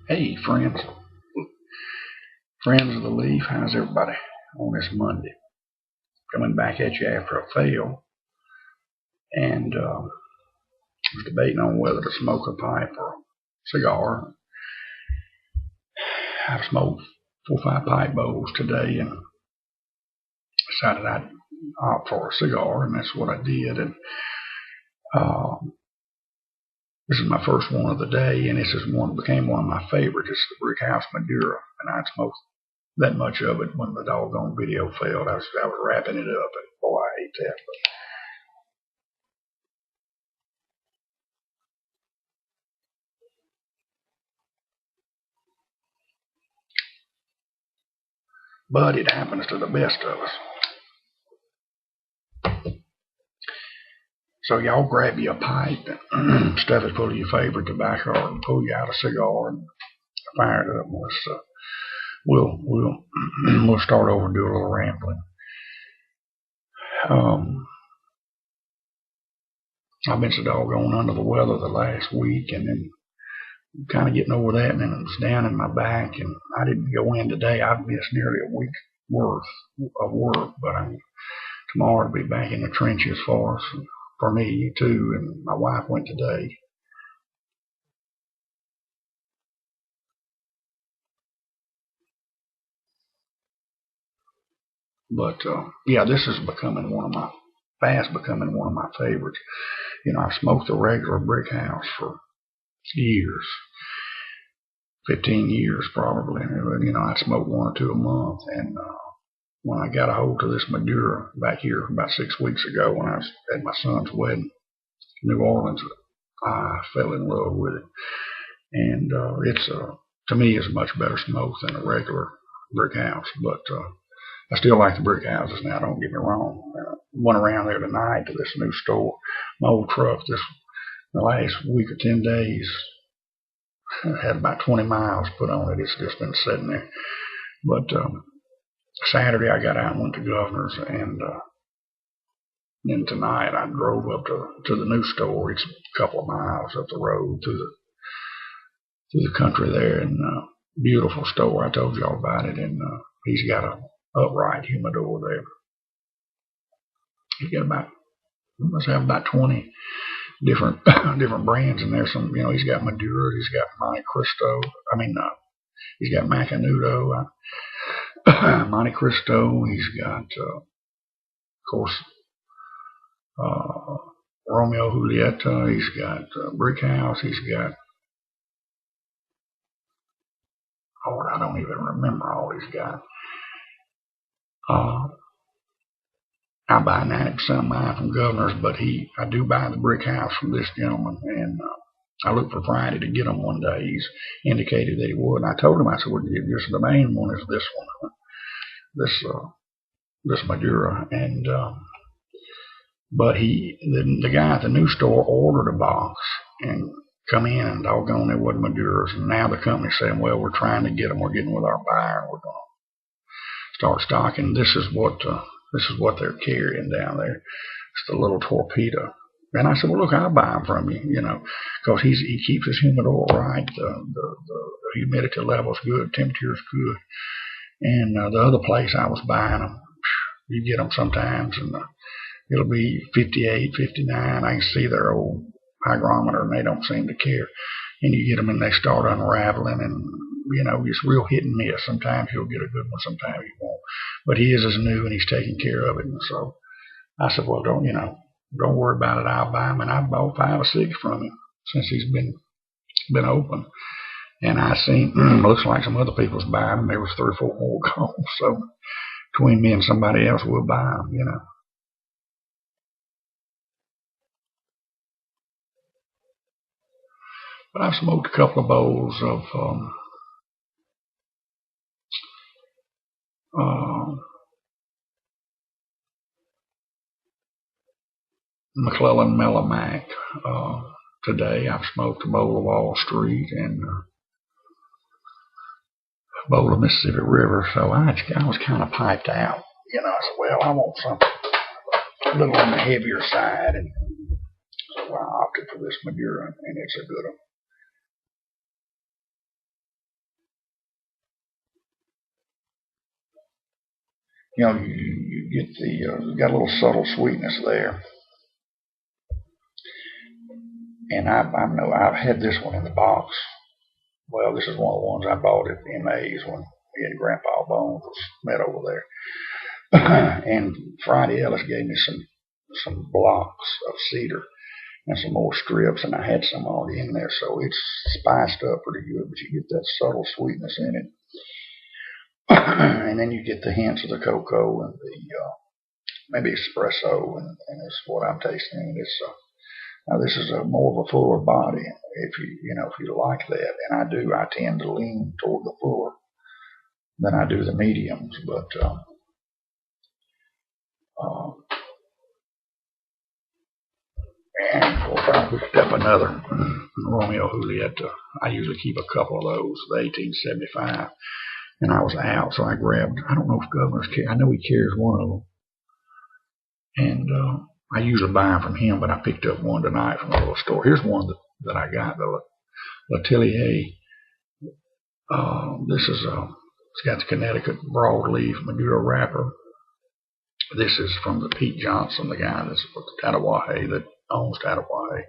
Hey, friends of the Leaf, how's everybody on this Monday? Coming back at you after a fail, and was debating on whether to smoke a pipe or a cigar. I've smoked 4 or 5 pipe bowls today, and decided I'd opt for a cigar, and that's what I did. And uh, this is my first one of the day, and this is became one of my favorites. It's the Brickhouse Madura, and I'd smoked that much of it when the doggone video failed. I was wrapping it up, and boy, I hate that. But it happens to the best of us. So y'all grab you a pipe and stuff it full of your favorite tobacco, and pull you out a cigar and fire it up. We'll start over and do a little rambling. I've been so doggone under the weather the last week, and then kind of getting over that, and then it was down in my back, and I didn't go in today. I've missed nearly a week's worth of work, but tomorrow I'll be back in the trenches for us, and for me too, and my wife went today. But yeah, this is becoming becoming one of my favorites. I've smoked the regular Brickhouse for years, 15 years probably. I smoked 1 or 2 a month, and when I got a hold of this Madura back here about 6 weeks ago, when I was at my son's wedding in New Orleans, I fell in love with it, and it's to me it's a much better smoke than a regular Brickhouse, but I still like the Brickhouses now, don't get me wrong. Went around there tonight to this new store. My old truck, the last week or 10 days, had about 20 miles put on it. It's just been sitting there. But Saturday I got out and went to Governor's, and then tonight I drove up to the new store. It's a couple of miles up the road through the country there, and beautiful store. I told y'all about it, and he's got a upright humidor there. He's got must have about 20 different brands in there. He's got Madura, he's got Monte Cristo. He's got Macanudo, Monte Cristo. He's got, of course, Romeo Julieta. He's got Brickhouse. He's got, I don't even remember all he's got. I buy 90% of mine from Governor's, but I do buy the Brickhouse from this gentleman, and I look for Friday to get him one day. He's indicated that he would, and I told him, I said, well, just the main one is this one, this Madura, and but the guy at the new store ordered a box and come in, and doggone, there wasn't Maduras, and now the company's saying, well, we're trying to get them. We're getting with our buyer, and we're going to start stocking. This is what they're carrying down there. It's the little torpedo. And I said, well, look, I'll buy them from you, because he keeps his humidor right. The humidity level's good, temperature's good. And the other place I was buying them, you get them sometimes, and it'll be 58, 59. I can see their old hygrometer, and they don't seem to care. And you get them, and they start unraveling, and it's real hit and miss. Sometimes you'll get a good one, sometimes you won't. But his is new, and he's taking care of it. And so I said, well, don't worry about it. I'll buy him. And I've bought 5 or 6 from him since he's been open. And I seen, looks like some other people's buying them. There was 3 or 4 more gone. So between me and somebody else, we'll buy them, But I've smoked a couple of bowls of McClellan Melamac. Today I've smoked a bowl of Wall Street and a bowl of Mississippi River. So I was kind of piped out. I said, well, I want something a little on the heavier side, and so I opted for this Madura, and it's a good one. You get you got a little subtle sweetness there. And I've had this one in the box. Well, this is one of the ones I bought at MA's when me and Grandpa Bones was met over there. And Friday Ellis gave me some blocks of cedar and some more strips, and I had some already in there, so it's spiced up pretty good, but you get that subtle sweetness in it. And then you get the hints of the cocoa and the maybe espresso, and it's what I'm tasting. It's now this is a more of a fuller body. If you like that, and I do, I tend to lean toward the fuller than I do the mediums. But and of course I picked up another Romeo Juliet. I usually keep a couple of those, the 1875, and I was out, so I grabbed. I don't know if Governor's carry. I know he carries one of them, and I usually buy them from him, but I picked up one tonight from a little store. Here's one that I got, the L'Atelier. This is it's got the Connecticut broadleaf Maduro wrapper. This is from the Pete Johnson, the guy that's with the Tattawahee that owns Tattawahee,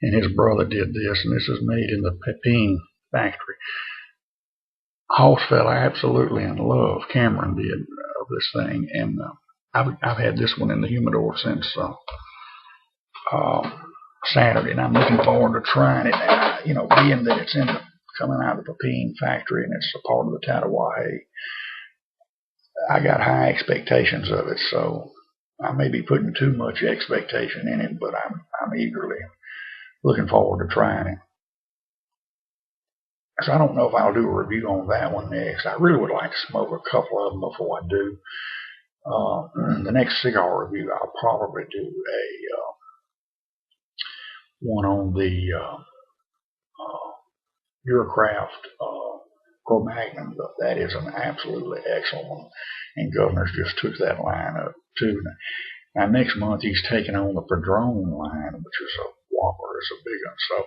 and his brother did this, and this is made in the Pepin factory. Hoss fell absolutely in love. Cameron did of this thing, and I've had this one in the humidor since Saturday, and I'm looking forward to trying it. And, being that it's coming out of the Pepin factory and it's a part of the Tattawahee, I got high expectations of it, so I may be putting too much expectation in it, but I'm eagerly looking forward to trying it. So I don't know if I'll do a review on that one next. I really would like to smoke a couple of them before I do. The next cigar review, I'll probably do a one on the Eurocraft Cro-Magnon. That is an absolutely excellent one, and Governor's just took that line up too. Now next month he's taking on the Padron line, which is a whopper. It's a big one. So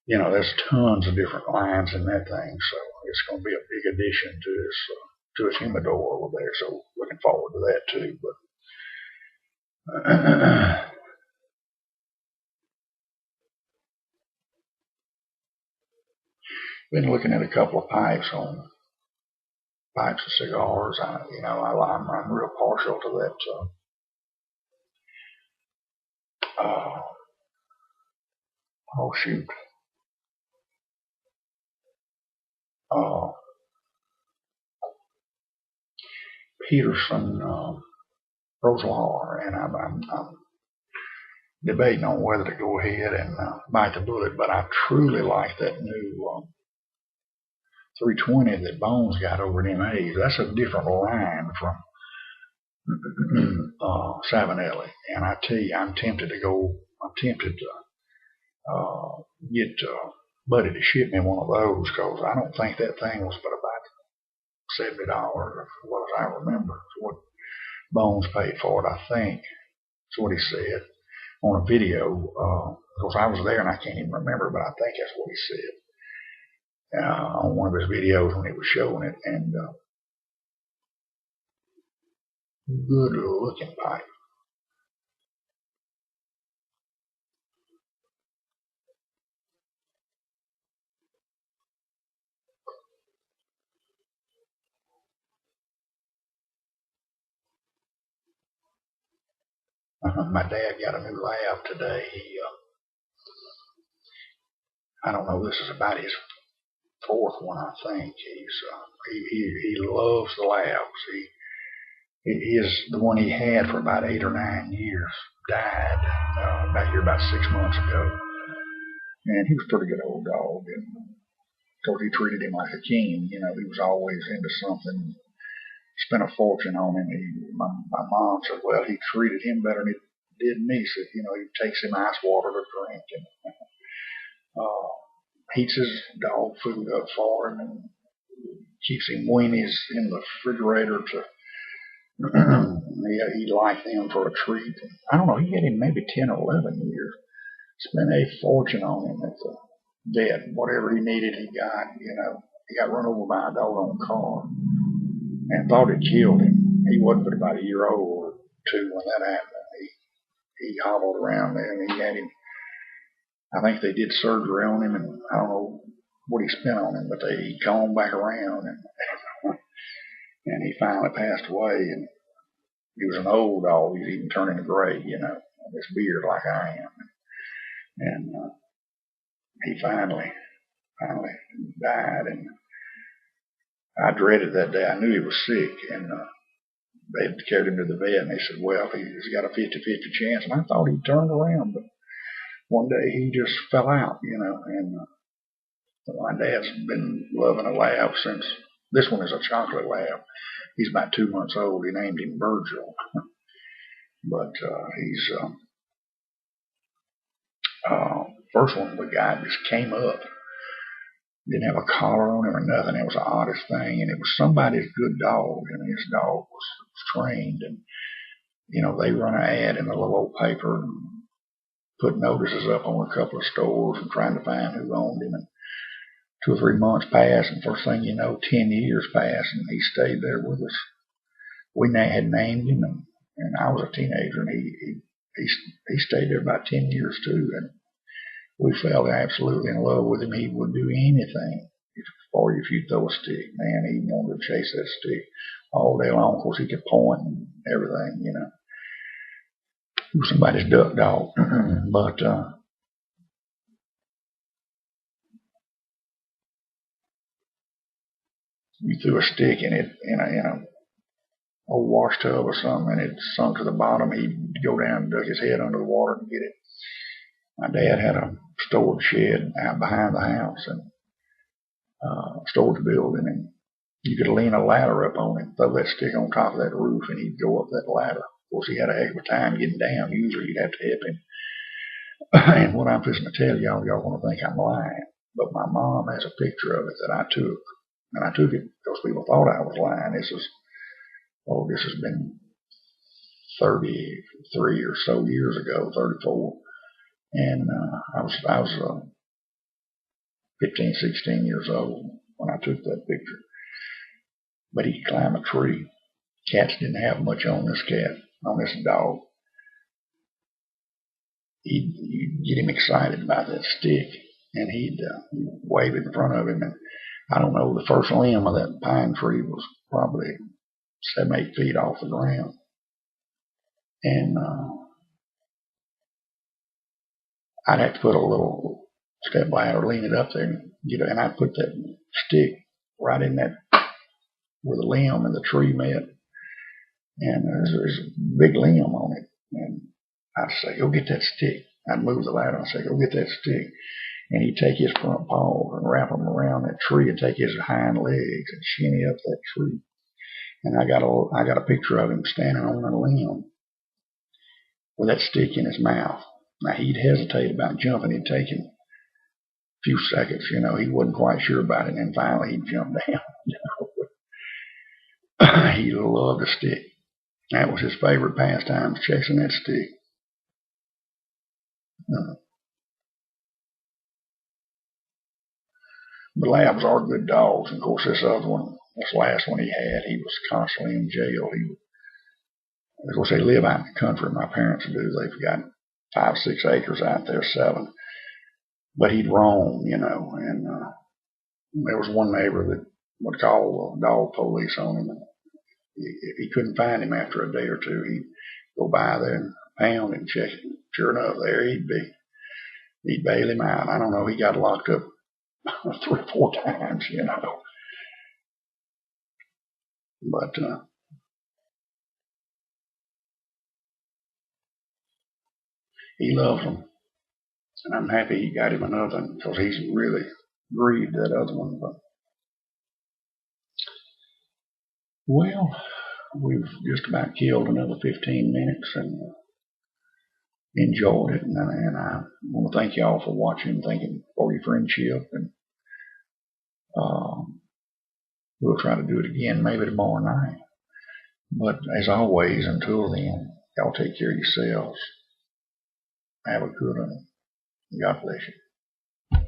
there's tons of different lines in that thing. So it's going to be a big addition to his humidor over there. So looking forward to that too. But been looking at a couple of pipes of cigars. I'm real partial to that. Oh shoot. Peterson Roselar, and I'm debating on whether to go ahead and bite the bullet. But I truly like that new 320 that Bones got over at MA's. That's a different line from Savinelli, and I tell you, I'm tempted to get Buddy to ship me one of those, because I don't think that thing was but about $70, as well as I remember. It's what Bones paid for it, I think. That's what he said on a video. Of course, I was there and I can't even remember, but I think that's what he said on one of his videos when he was showing it. And good looking pipe. My dad got a new lab today. I don't know, this is about his fourth one, I think. He loves the labs. The one he had for about 8 or 9 years died back here about 6 months ago, and he was a pretty good old dog. And of course, he treated him like a king. He was always into something. Spent a fortune on him. My mom said, well, he treated him better than he did me. Said, he takes him ice water to drink, and heats his dog food up for him, and keeps him weenies in the refrigerator to he liked them for a treat. I don't know, he had him maybe 10 or 11 years. Spent a fortune on him at the vet. Whatever he needed, he got. He got run over by a doggone car and thought it killed him. he wasn't but about a year old or two when that happened. He hobbled around there, and he had him. I think they did surgery on him, and I don't know what he spent on him, but he came back around, and he finally passed away. And he was an old dog. He's even turning gray, this beard like I am. And he finally died, and I dreaded that day. I knew he was sick, and they carried him to the vet, and they said, well, he's got a 50-50 chance. And I thought he'd turned around, but one day he just fell out, and my dad's been loving a lab since. This one is a chocolate lab. He's about 2 months old. He named him Virgil. But he's first one we got just came up. Didn't have a collar on him or nothing. It was the oddest thing, and it was somebody's good dog, and his dog was trained. And they run an ad in the little old paper and put notices up on a couple of stores and trying to find who owned him. And 2 or 3 months passed, and first thing you know, 10 years passed, and he stayed there with us. We had named him, and I was a teenager, and he stayed there about 10 years too. And we fell absolutely in love with him. He would do anything for you if you throw a stick. Man, he wanted to chase that stick all day long. Of course, he could point and everything, He was somebody's duck dog. But you threw a stick in it in a old wash tub or something, and it sunk to the bottom. He'd go down and duck his head under the water and get it. My dad had a storage shed out behind the house, and storage building, and you could lean a ladder up on him, throw that stick on top of that roof, and he'd go up that ladder. Of course, he had a heck of a time getting down. Usually, you'd have to help him. And what I'm fixing to tell y'all going to think I'm lying, but my mom has a picture of it that I took, and I took it because people thought I was lying. This has been 33 or so years ago, 34. And I was 15, 16 years old when I took that picture. But he could climb a tree. Cats didn't have much on this dog. You'd get him excited about that stick, and he'd wave it in front of him. And I don't know, the first limb of that pine tree was probably 7-8 feet off the ground. And I'd have to put a little step ladder, lean it up there, and I'd put that stick right in that where the limb and the tree met. And there's a big limb on it. And I'd say, go get that stick. I'd move the ladder and say, go get that stick. And he'd take his front paws and wrap them around that tree and take his hind legs and shinny up that tree. And I got a picture of him standing on a limb with that stick in his mouth. Now, he'd hesitate about jumping. It'd take him a few seconds. He wasn't quite sure about it. And finally, he'd jump down. He loved a stick. That was his favorite pastime, chasing that stick. The labs are good dogs. And of course, this last one he had, he was constantly in jail. Of course, they live out in the country. My parents do. They've got 5, 6 acres out there, 7. But he'd roam, and there was one neighbor that would call the dog police on him. And if he couldn't find him after a day or two, he'd go by there and pound and check him. Sure enough, there he'd be. He'd bail him out. I don't know, he got locked up 3 or 4 times, But he loves them. And I'm happy he got him another one because he's really grieved that other one. But well, we've just about killed another 15 minutes and enjoyed it. And I want to thank y'all for watching, thanking for your friendship. And we'll try to do it again maybe tomorrow night. But as always, until then, y'all take care of yourselves. Have a good one. God bless you.